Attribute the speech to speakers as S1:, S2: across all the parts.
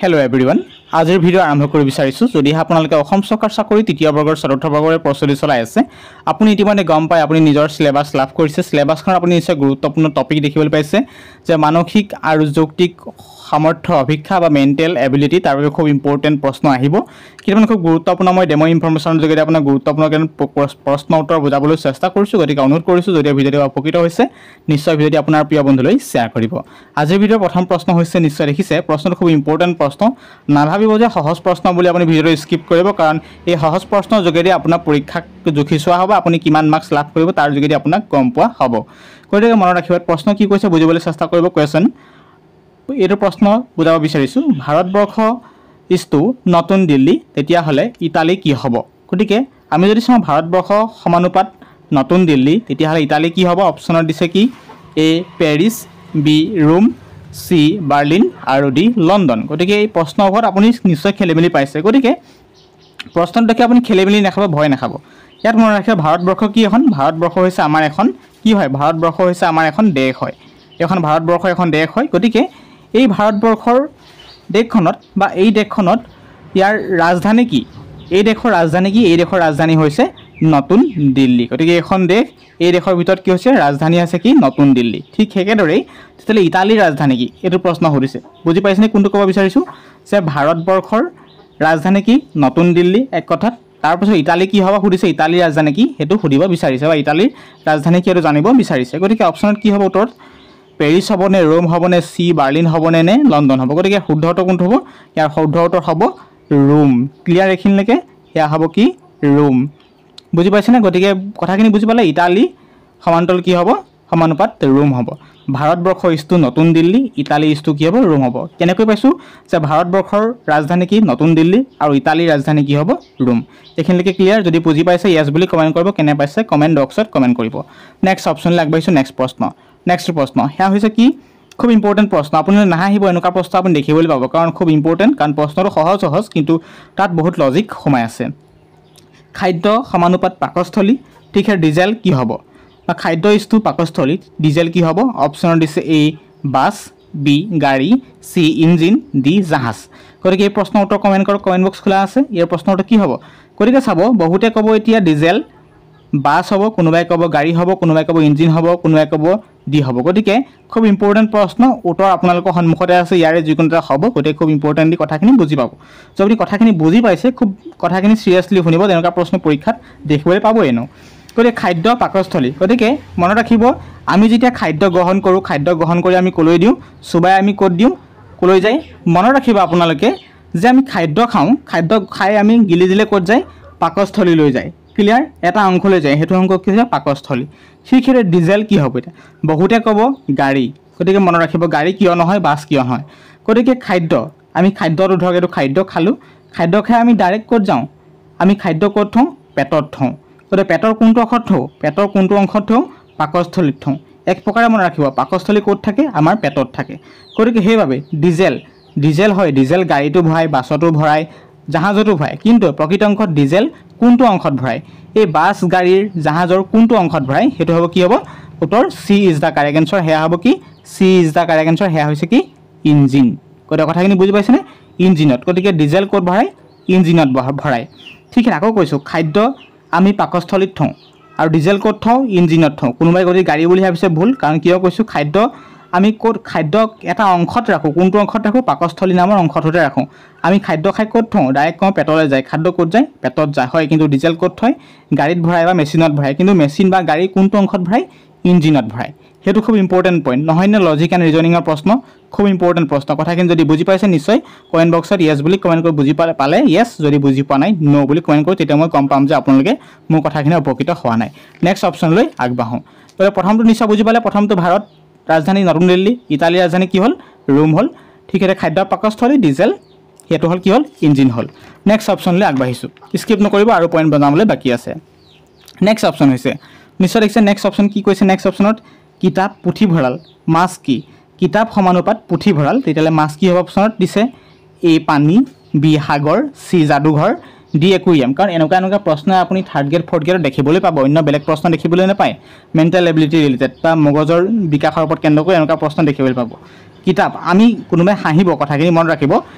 S1: Hello everyone. আজিৰ video আৰম্ভ কৰি বিচাৰিছো যদি আপোনালোকে অসম চৰকাৰ চাকৰি তৃতীয় বৰ্গৰ চতুৰ্থ বৰ্গৰ প্ৰস্তুতি চলাই আছে আপুনি ইতিমধ্যে গম পায় আপুনি নিজৰ সিলেবাস লাভ কৰিছে সিলেবাসখন আপুনি নিশ্চয় গুৰুত্বপূৰ্ণ টপিক দেখিবলৈ পাইছে যে মানসিক আৰু যৌক্তিক সামৰ্থ্য অভিক্ষা বা মেন্টেল এবিলিটি তাৰ বাবে খুব ইম্পৰ্টেন্ট প্ৰশ্ন আহিব কিমান খুব গুৰুত্বপূৰ্ণ মই ডেমো ইনফৰমেশনৰ যোগেদি আপোনাক গুৰুত্বপূৰ্ণ প্ৰশ্ন উত্তৰ বুজাবলৈ চেষ্টা কৰিছো গতিকে অনুৰোধ কৰিছো যদি ভিডিওটো উপকৃত হৈছে নিশ্চয় ভিডিওটি আপোনাৰ প্ৰিয় বন্ধুলৈ শ্বেয়াৰ কৰিব আজিৰ ভিডিওৰ প্ৰথম প্ৰশ্ন হৈছে নিশ্চয় দেখিছে প্ৰশ্নটো খুব ইম্পৰ্টেন্ট প্ৰশ্ন নাভাবিব যে সহজ প্ৰশ্ন বুলি আপুনি ভিডিওটো স্কিপ কৰিব কাৰণ এই সহজ প্ৰশ্নৰ যোগেদি আপোনাৰ পৰীক্ষাক জুখি চোৱা হ'ব আপুনি কিমান মাৰ্কস লাভ কৰিব তাৰ যোগেদি আপোনাক গম পোৱা হ'ব গতিকে মনত ৰাখিব প্ৰশ্ন কি কৈছে বুজিবলৈ চেষ্টা কৰিব কোৱেশ্চন এইটো প্ৰশ্ন বুজাব বিচাৰিছো ভাৰতবৰ্ষ ইস্তু নতুন দিল্লী তেতিয়া হলে ইটালী কি হ'ব গতিকে আমি যদি চাওঁ ভাৰতবৰ্ষ সমানুপাত নতুন দিল্লী তেতিয়া হলে ইটালী কি হ'ব অপচনত দিছে কি এ পেৰিছ বি ৰোম সি বাৰ্লিন আৰু ডি লণ্ডন গতিকে এই প্ৰশ্নৰ ওপৰত আপুনি নিশ্চয় খেলিমেলি পাইছে গতিকে প্ৰশ্নটো দেখি আপুনি খেলিমেলি নাখাব ভয় নাখাব ইয়াত মনত ৰাখিব ভাৰতবৰ্ষ কি এখন ভাৰতবৰ্ষ হৈছে আমাৰ এখন কি হয় ভাৰতবৰ্ষ হৈছে আমাৰ এখন দেশ হয় এখন ভাৰতবৰ্ষ এখন দেশ হয় গতিকে এই ভাৰতবৰ্ষৰ দেশখনত বা এই দেশখনত ইয়াৰ ৰাজধানী কি এই দেশৰ ৰাজধানী কি এই দেশৰ ৰাজধানী হৈছে নতুন দিল্লী গতিকে এখন দেশ এই দেশৰ ভিতৰত কি হৈছে ৰাজধানী আছে কি নতুন দিল্লী ঠিক একেদৰে তেতিয়ালে ইটালীৰ ৰাজধানী কি এটো প্ৰশ্ন কৰিছে বুজি পাইছেনে কোনটো ক'ব বিচাৰিছো যে ভাৰতবৰ্ষৰ ৰাজধানী কি নতুন দিল্লী এক কথাত তাৰ পিছত ইটালী কি হ'ব সুধিছে ইটালীৰ ৰাজধানী কি হেতু সুধিব বিচাৰিছে বা ইটালীৰ ৰাজধানী কি এটো জানিব বিচাৰিছে গতিকে অপচনত কি হ'ব উত্তৰ পেৰিছ হ'বনে ৰোম হ'বনে সি বাৰ্লিন হ'বনে নে লণ্ডন হ'ব গতিকে শুদ্ধ উত্তৰ কোনটো হ'ব ইয়াৰ শুদ্ধ উত্তৰ হ'ব ৰোম ক্লিয়াৰ এখিনলৈকে ইয়া হ'ব কি ৰোম বুজি পাইছেনে গতিকে কথাখিনি বুজি পালে ইটালী সমান্তৰাল কি হ'ব সমানুপাত ৰোম হ'ব ভাৰতবৰ্ষ ইস্তু নতুন দিল্লী ইটালী ইস্তু কি হ'ব ৰোম হ'ব কেনেকৈ পাইছো যে ভাৰতবৰ্ষৰ ৰাজধানী কি নতুন দিল্লী আৰু ইটালীৰ ৰাজধানী কি হ'ব ৰোম এখিনলৈকে ক্লিয়াৰ যদি বুজি পাইছে ইয়েস বুলি কমেন্ট কৰিব কেনে পাইছে কমেন্ট বক্সত কমেন্ট কৰিব নেক্সট অপচনলৈ আগবাঢ়িছো নেক্সট প্ৰশ্ন হেয়া হৈছে কি খুব ইম্পৰ্টেন্ট প্ৰশ্ন আপুনি নাহিব এনেকুৱা প্ৰশ্ন আপুনি দেখিবলৈ পাব কাৰণ খুব ইম্পৰ্টেন্ট কাৰণ প্ৰশ্নটো সহজ কিন্তু তাত বহুত লজিক সোমাই আছে খাদ্য সমানুপাত পাকস্থলী ঠিক আছে ডিজেল কি হ'ব বা খাদ্য ইস্তু পাকস্থলীত ডিজেল কি হ'ব অপচন দিছে এ বাস বি গাড়ী সি ইঞ্জিন ডি জাহাজ গতিকে এই প্ৰশ্নৰ উত্তৰ কমেন্ট কৰক কমেন্ট বক্স খোলা আছে ইয়াৰ প্ৰশ্নৰ উত্তৰ কি হ'ব গতিকে চাব বহুতে ক'ব এতিয়া ডিজেল বাস হ'ব কোনোবাই ক'ব গাড়ী হ'ব কোনোবাই ক'ব ইঞ্জিন হ'ব কোনোবাই ক'ব ডি হ'ব গতিকে খুব ইম্পৰ্টেন্ট প্ৰশ্ন উত্তৰ আপোনালোকৰ সন্মুখতে আছে ইয়াৰে যিকোনোটা হ'ব গতিকে খুব ইম্পৰ্টেন্টলি কথাখিনি বুজি পাব যদি কথাখিনি বুজি পাইছে খুব কথাখিনি সিৰিয়াসলি শুনিব তেনেকুৱা প্ৰশ্ন পৰীক্ষাত দেখিবলৈ পাব এনো গতিকে খাদ্য পাকস্থলী গতিকে মনত ৰাখিব আমি যেতিয়া খাদ্য গ্ৰহণ কৰোঁ খাদ্য গ্ৰহণ কৰি আমি কলৈ দিওঁ সুবাই আমি ক'ত দিওঁ কলৈ যায় মনত ৰাখিব আপোনালোকে যে আমি খাদ্য খাওঁ খাদ্য খাই আমি গিলি দিলে ক'ত যায় পাকস্থলী লৈ যায় ক্লিয়াৰ এটা অংশলৈ যায় হেতু অংশ কি হয় পাকস্থলী সেইখেৰে ডিজেল কি হ'ব এটা বহুতে ক'ব গাড়ী গতিকে মনত ৰাখিব গাড়ী কিয় নহয় বাস কিয় নহয় গতিকে খাদ্য আমি খাদ্যটো ধৰক এটো খাদ্য খালো খাদ্য খাই আমি ডাইৰেক্ট ক'ত যাওঁ আমি খাদ্য ক'ত থওঁ পেটত থওঁ গতিকে পেটৰ কোনটো অংশত থওঁ পেটৰ কোনটো অংশত থওঁ পাকস্থলীত থওঁ এক প্ৰকাৰে মনত ৰাখিব পাকস্থলী ক'ত থাকে আমাৰ পেটত থাকে গতিকে সেইভাবে ডিজেল হয় ডিজেল গাড়ীটো ভৰাই বাছতো ভৰাই জাহাজতো ভৰাই কিন্তু প্ৰকৃত অংশত ডিজেল কোনটো অংশত ভৰাই এই বাছ গাড়ীৰ জাহাজৰ কোনটো অংশত ভৰাই হেতু হ'ব কি হ'ব উত্তৰ সি ইজ দা কাৰেক্ট আনসাৰ হেয়া হ'ব কি সি ইজ দা কাৰেক্ট আনসাৰ হেয়া হৈছে কি ইঞ্জিন গতিকে কথাখিনি বুজি পাইছেনে ইঞ্জিনত গতিকে ডিজেল ক'ত ভৰাই ইঞ্জিনত ভৰাই ঠিক আছে আকৌ কৈছো খাদ্য আমি পাকস্থলীত থওঁ আৰু ডিজেল ক'ত থওঁ ইঞ্জিনত থওঁ কোনোবাই যদি গাড়ী বুলি ভাবিছে ভুল কাৰণ কিয় কৈছো খাদ্য আমি ক'ত খাদ্য এটা অংশত ৰাখো কোনটো অংশত ৰাখো পাকস্থলী নামৰ অংশটোতে ৰাখো আমি খাদ্য খাই ক'ত থওঁ ডাইৰেক্ট কম পেটলৈ যায় খাদ্য ক'ত যায় পেটত যায় হয় কিন্তু ডিজেল ক'ত থয় গাড়ীত ভৰাই বা মেচিনত ভৰাই কিন্তু মেচিন বা গাড়ী কোনটো অংশত ভৰাই ইঞ্জিনত ভৰাই হেতু খুব ইম্পৰ্টেন্ট পইণ্ট নহয় নে লজিক এণ্ড ৰিজনিঙৰ প্ৰশ্ন খুব ইম্পৰ্টেন্ট প্ৰশ্ন কথাখিনি যদি বুজি পাইছে নিশ্চয় কমেন্ট বক্সত ইয়েস বুলি কমেন্ট কৰি বুজি পালে ইয়েস যদি বুজি পোৱা নাই নো বুলি কমেন্ট কৰি তেতিয়া মই গম পাম যে আপোনালোকে মোৰ কথাখিনি উপকৃত হোৱা নাই নেক্সট অপচনলৈ আগবাঢ়ো তো প্ৰথমটো নিশ্চয় বুজি পালে প্ৰথমটো ভাৰত ৰাজধানী নতুন দিল্লী ইটালীৰ ৰাজধানী কি হ'ল ৰোম হ'ল ঠিক আছে খাদ্য পাকস্থলী ডিজেল হেতু হ'ল কি হ'ল ইঞ্জিন হ'ল নেক্সট অপচনলৈ আগবাঢ়িছো স্কিপ নকৰিব আৰু পইণ্ট বনাবলৈ বাকি আছে নেক্সট অপচন হৈছে নিশ্চয় দেখিছে নেক্সট অপচন কি কৈছে নেক্সট অপচনত কিতাপ পুথিভঁৰাল মাছ কি কিতাপ সমানুপাত পুথিভঁৰাল তেতিয়ালে মাছ কি হ'ব অপচনত দিছে এ পানী বি সাগৰ সি যাদুঘৰ ডি একুৰিয়াম কাৰণ এনেকুৱা প্ৰশ্ন আপুনি থাৰ্ড গ্ৰেড ফৰ্থ গ্ৰেডত দেখিবলৈ পাব অন্য বেলেগ প্ৰশ্ন দেখিবলৈ নাপায় মেণ্টেল এবিলিটি ৰিলেটেড বা মগজৰ বিকাশৰ ওপৰত কেন্দ্ৰ কৰি এনেকুৱা প্ৰশ্ন দেখিবলৈ পাব কিতাপ আমি কোনোবাই হাঁহিব কথাখিনি মনত ৰাখিব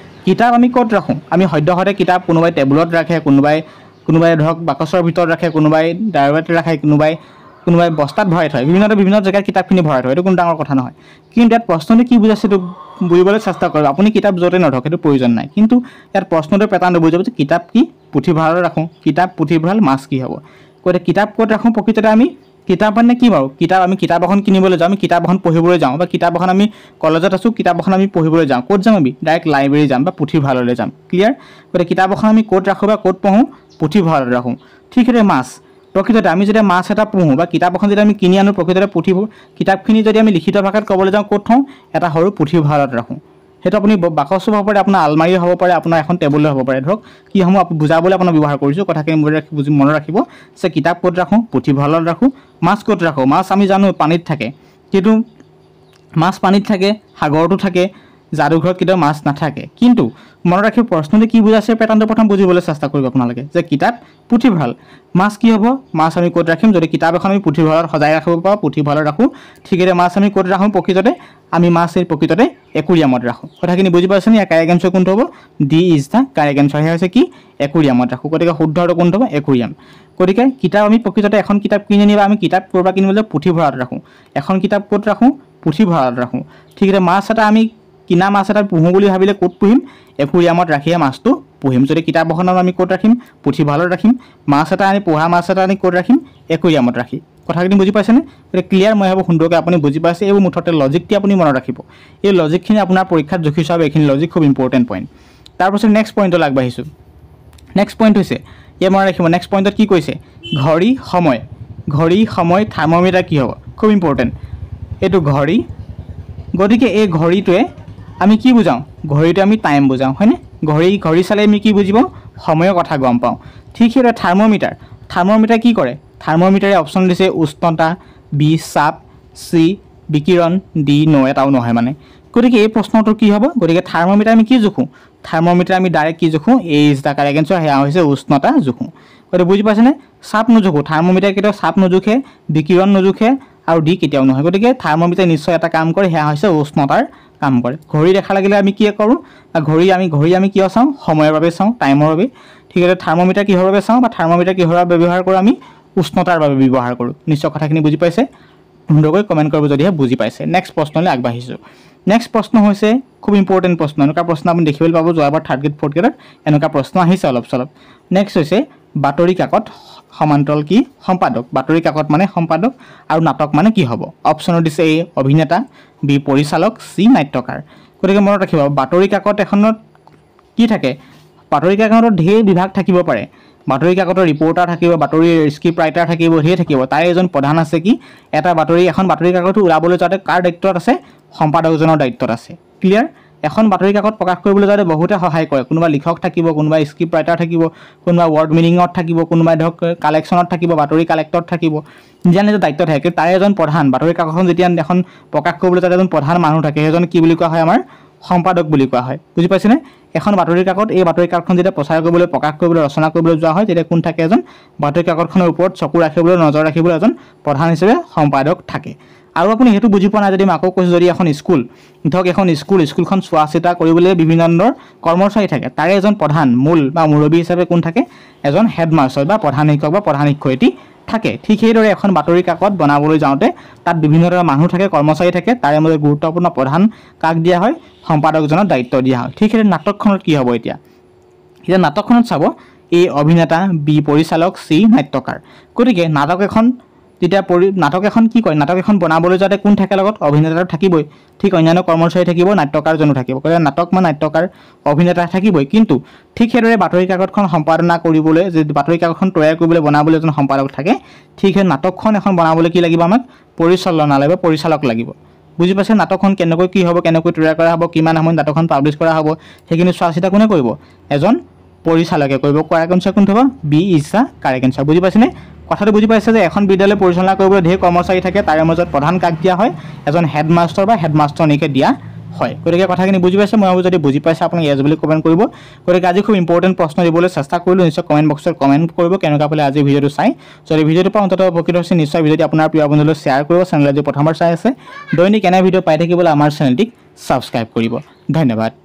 S1: কিতাপ আমি ক'ত ৰাখোঁ আমি সদ্যহতে কিতাপ কোনোবাই টেবুলত ৰাখে কোনোবাই ধৰক বাকচৰ ভিতৰত ৰাখে কোনোবাই ডায়েৰীত ৰাখে কোনোবাই বস্তাত ভৰাই থয় বিভিন্ন জেগাত কিতাপখিনি ভৰাই থয় এইটো কোনো ডাঙৰ কথা নহয় কিন্তু ইয়াত প্ৰশ্নটো কি বুজাইছে এইটো বুজিবলৈ চেষ্টা কৰিব আপুনি কিতাপ য'তে নথক সেইটো প্ৰয়োজন নাই কিন্তু ইয়াত প্ৰশ্নটোৰ পেটাৰ্ণটো বুজাব যে কিতাপ কি পুথিভঁৰালত ৰাখোঁ কিতাপ পুথিভঁৰাল মাছ কি হ'ব গতিকে কিতাপ ক'ত ৰাখোঁ প্ৰকৃততে আমি কিতাপ মানে কি বাৰু কিতাপ আমি কিতাপ এখন কিনিবলৈ যাওঁ আমি কিতাপ এখন পঢ়িবলৈ যাওঁ বা কিতাপ এখন আমি কলেজত আছোঁ কিতাপ এখন আমি পঢ়িবলৈ যাওঁ ক'ত যাম আমি ডাইৰেক্ট লাইব্ৰেৰী যাম বা পুথিভঁৰাললৈ যাম ক্লিয়াৰ গতিকে কিতাপ এখন আমি ক'ত ৰাখোঁ বা ক'ত পঢ়োঁ পুথিভঁৰালত ৰাখোঁ ঠিক সেইদৰে মাছ প্ৰকৃততে আমি যেতিয়া মাছ এটা পঢ়োঁ বা কিতাপ এখন যদি আমি কিনি আনো প্ৰকৃততে কিতাপখিনি যদি আমি লিখিত ভাষাত ক'বলৈ যাওঁ ক'ত থওঁ এটা সৰু পুথিভঁৰালত ৰাখোঁ সেইটো আপুনি বাকচো হ'ব পাৰে আপোনাৰ আলমাৰী হ'ব পাৰে আপোনাৰ এখন টেবুলো হ'ব পাৰে ধৰক কিসমূহ বুজাবলৈ আপোনাৰ ব্যৱহাৰ কৰিছোঁ কথাখিনি মনত ৰাখিব যে কিতাপ ক'ত ৰাখোঁ পুথিভঁৰালত ৰাখোঁ মাছ ক'ত ৰাখোঁ মাছ আমি জানো পানীত থাকে কিন্তু মাছ পানীত থাকে সাগৰতো থাকে যাদুঘৰত কেতিয়াও মাছ নাথাকে কিন্তু মনত ৰাখিব প্ৰশ্নটো কি বুজাইছে পেটাৰ্ণটো প্ৰথম বুজিবলৈ চেষ্টা কৰিব আপোনালোকে যে কিতাপ পুথিভঁৰাল মাছ কি হ'ব মাছ আমি ক'ত ৰাখিম যদি কিতাপ এখন আমি পুথিভঁৰালত সজাই ৰাখিব পাৰোঁ পুথিভঁৰালত ৰাখোঁ ঠিকেৰে মাছ আমি ক'ত ৰাখোঁ প্ৰকৃততে আমি মাছ এই প্ৰকৃততে একুৰিয়ামত ৰাখোঁ কথাখিনি বুজি পাইছেনে ইয়াৰ কাৰেক্ট এনচাৰ কোনটো হ'ব D is the correct answer সেয়া হৈছে কি একুৰিয়ামত ৰাখোঁ গতিকে শুদ্ধটো কোনটো হ'ব একুৰিয়াম গতিকে কিতাপ আমি প্ৰকৃততে এখন কিতাপ কিনি আনিবা আমি কিতাপ ক'ৰবাত কিনিবলৈ পুথিভঁৰালত ৰাখোঁ এখন কিতাপ ক'ত ৰাখোঁ পুথিভঁৰালত ৰাখোঁ ঠিকেৰে মাছ এটা আমি কিনা মাছ এটা পুহোঁ বুলি ভাবিলে ক'ত পুহিম একুৰিয়ামত ৰাখিয়ে মাছটো পুহিম যদি কিতাপ এখনত আমি ক'ত ৰাখিম পুথিভঁৰালত ৰাখিম মাছ এটা আনি পোহা মাছ এটা আনি ক'ত ৰাখিম একুৰিয়ামত ৰাখি কথাখিনি বুজি পাইছেনে গতিকে ক্লিয়াৰ মই ভাবোঁ সুন্দৰকৈ আপুনি বুজি পাইছে এইবোৰ মুঠতে লজিকটি আপুনি মনত ৰাখিব এই লজিকখিনি আপোনাৰ পৰীক্ষাত জুখি চাব এইখিনি লজিক খুব ইম্পৰ্টেণ্ট পইণ্ট তাৰপাছত নেক্সট পইণ্টলৈ আগবাঢ়িছোঁ নেক্সট পইণ্ট হৈছে ইয়াত মনত ৰাখিব নেক্সট পইণ্টত কি কৈছে ঘড়ী সময় থাৰ্মোমিটাৰ কি হ'ব খুব ইম্পৰ্টেণ্ট এইটো ঘড়ী গতিকে এই ঘড়ীটোৱে আমি কি বুজাওঁ ঘড়ীটো আমি টাইম বুজাওঁ হয়নে ঘড়ী চালে আমি কি বুজিব সময়ৰ কথা গম পাওঁ ঠিক সেইদৰে থাৰ্মোমিটাৰ কি কৰে থাৰ্মোমিটাৰে অপশ্যন দিছে উষ্ণতা বি চাপ চি বিকিৰণ ডি এটাও নহয় মানে গতিকে এই প্ৰশ্নটো কি হ'ব গতিকে থাৰ্মোমিটাৰ আমি কি জোখোঁ থাৰ্মোমিটাৰ আমি ডাইৰেক্ট কি জোখোঁ এ ইজ দ্য কাৰেক্ট এনচাৰ সেয়া হৈছে উষ্ণতা জোখোঁ গতিকে বুজি পাইছেনে চাপ নোজোখোঁ থাৰ্মোমিটাৰ কেতিয়াও চাপ নোজোখে বিকিৰণ নোজোখে আৰু ডি কেতিয়াও নহয় গতিকে থাৰ্মোমিটাৰ নিশ্চয় এটা কাম কৰে সেয়া হৈছে উষ্ণতাৰ কাম কৰে ঘড়ী দেখা লাগিলে আমি কি কৰোঁ ঘড়ী আমি কিয় চাওঁ সময়ৰ বাবে চাওঁ টাইমৰ বাবে ঠিক আছে থাৰ্মোমিটাৰ কিহৰ বাবে চাওঁ বা থাৰ্মোমিটাৰ কিহৰ বাবে ব্যৱহাৰ কৰোঁ আমি উষ্ণতাৰ বাবে ব্যৱহাৰ কৰোঁ নিশ্চয় কথাখিনি বুজি পাইছে সুন্দৰকৈ কমেণ্ট কৰিব যদিহে বুজি পাইছে নেক্সট প্ৰশ্নলৈ আগবাঢ়িছোঁ নেক্সট প্ৰশ্ন হৈছে খুব ইম্পৰ্টেণ্ট প্ৰশ্ন এনেকুৱা প্ৰশ্ন আপুনি দেখিবলৈ পাব যোৱাবাৰ 3rd গ্ৰেড 4th গ্ৰেডত এনেকুৱা প্ৰশ্ন আহিছে অলপ চলপ নেক্সট হৈছে বাতৰি কাকত সমান্তৰাল কি সম্পাদক বাতৰি কাকত মানে সম্পাদক আৰু নাটক মানে কি হ'ব অপশ্যনত দিছে এ অভিনেতা বি পৰিচালক চি নাট্যকাৰ গতিকে মনত ৰাখিব বাতৰি কাকত এখনত কি থাকে বাতৰি কাকতত ঢেৰ বিভাগ থাকিব পাৰে বাতৰি কাকতৰ ৰিপৰ্টাৰ থাকিব বাতৰিৰ স্ক্ৰিপ্ট ৰাইটাৰ থাকিব ঢেৰ থাকিব তাৰে এজন প্ৰধান আছে কি এটা এখন বাতৰি কাকত ওলাবলৈ যাওঁতে কাৰ দায়িত্বত আছে সম্পাদকজনৰ দায়িত্বত আছে ক্লিয়াৰ এখন বাতৰি কাকত প্ৰকাশ কৰিবলৈ যাওঁতে বহুতে সহায় কৰে কোনোবা লিখক থাকিব কোনোবা স্ক্ৰিপ্ট ৰাইটাৰ থাকিব কোনোবা ৱৰ্ড মিনিঙত থাকিব কোনোবাই ধৰক কালেকশ্যনত থাকিব বাতৰি কালেক্টৰত থাকিব নিজা নিজৰ দায়িত্ব থাকে তাৰে এজন প্ৰধান বাতৰি কাকতখন যেতিয়া এখন প্ৰকাশ কৰিবলৈ যাওঁতে এজন প্ৰধান মানুহ থাকে সেইজন কি বুলি কোৱা হয় আমাৰ সম্পাদক বুলি কোৱা হয় বুজি পাইছেনে এখন বাতৰি কাকত এই বাতৰি কাকতখন যেতিয়া প্ৰচাৰ কৰিবলৈ প্ৰকাশ কৰিবলৈ ৰচনা কৰিবলৈ যোৱা হয় তেতিয়া কোন থাকে এজন বাতৰি কাকতখনৰ ওপৰত চকু ৰাখিবলৈ নজৰ ৰাখিবলৈ এজন প্ৰধান হিচাপে সম্পাদক থাকে আৰু আপুনি হেতু বুজি পোৱা নাই যদি মই আকৌ কৈছোঁ যদি এখন স্কুল ধৰক এখন স্কুলখন চোৱা চিতা কৰিবলৈ বিভিন্ন ধৰণৰ কৰ্মচাৰী থাকে তাৰে এজন প্ৰধান মূল বা মুৰব্বী হিচাপে কোন থাকে এজন হেডমাষ্টাৰ বা প্ৰধান শিক্ষক বা প্ৰধান শিক্ষয়িত্ৰী থাকে ঠিক সেইদৰে এখন বাতৰি কাকত বনাবলৈ যাওঁতে তাত বিভিন্ন ধৰণৰ মানুহ থাকে কৰ্মচাৰী থাকে তাৰে মাজত গুৰুত্বপূৰ্ণ প্ৰধান কাক দিয়া হয় সম্পাদকজনৰ দায়িত্ব দিয়া হয় ঠিক সেইদৰে নাটকখনত কি হ'ব এতিয়া নাটকখনত চাব এ অভিনেতা বি পৰিচালক চি নাট্যকাৰ গতিকে নাটক এখন কি কয় নাটক এখন বনাবলৈ যাওঁতে কোন থাকে লগত অভিনেতাটো থাকিবই ঠিক অন্যান্য কৰ্মচাৰী থাকিব নাট্যকাৰজনো থাকিব গতিকে নাটক বা নাট্যকাৰ অভিনেতা থাকিবই কিন্তু ঠিক সেইদৰে বাতৰি কাকতখন সম্পাদনা কৰিবলৈ যে বাতৰি কাকতখন তৈয়াৰ কৰিবলৈ বনাবলৈ এজন সম্পাদক থাকে ঠিক সেই নাটকখন এখন বনাবলৈ কি লাগিব আমাক পৰিচালনালয় বা পৰিচালক লাগিব বুজি পাইছে নাটকখন কেনেকৈ কি হ'ব কেনেকৈ তৈয়াৰ কৰা হ'ব কিমান সময়ত নাটকখন পাব্লিছ কৰা হ'ব সেইখিনি চোৱা চিতা কোনে কৰিব এজন পৰিচালকে কৰিব কাৰেক্ট এনচাৰ কোনটো হ'ব B is the correct answer বুজি পাইছেনে কথাটো বুজি পাইছে যে এখন বিদ্যালয় পৰিচালনা কৰিবলৈ ঢেৰ কৰ্মচাৰী থাকে তাৰে মাজত প্ৰধান কাক দিয়া হয় এজন হেডমাষ্টাৰ বা হেডমাষ্টাৰনীকে দিয়া হয় গতিকে কথাখিনি বুজি পাইছে মই ভাবোঁ যদি বুজি পাইছে আপুনি ইয়েছ বুলি কমেণ্ট কৰিব গতিকে আজি খুব ইম্পৰ্টেণ্ট প্ৰশ্ন দিবলৈ চেষ্টা কৰিলোঁ নিশ্চয় কমেণ্ট বক্সত কমেণ্ট কৰিব কেনেকুৱা পালে আজি ভিডিঅ'টো চাই যদি ভিডিঅ'টো পৰা অন্ততঃ উপকৃত হৈছে নিশ্চয় ভিডিঅ'টো আপোনাৰ প্ৰিয় বন্ধুলৈ শ্বেয়াৰ কৰিব চেনেল যদি প্ৰথমবাৰ চাই আছে দৈনিক এনে ভিডিঅ' পাই থাকিবলৈ আমাৰ চেনেলটিক ছাবস্ক্ৰাইব কৰিব ধন্যবাদ।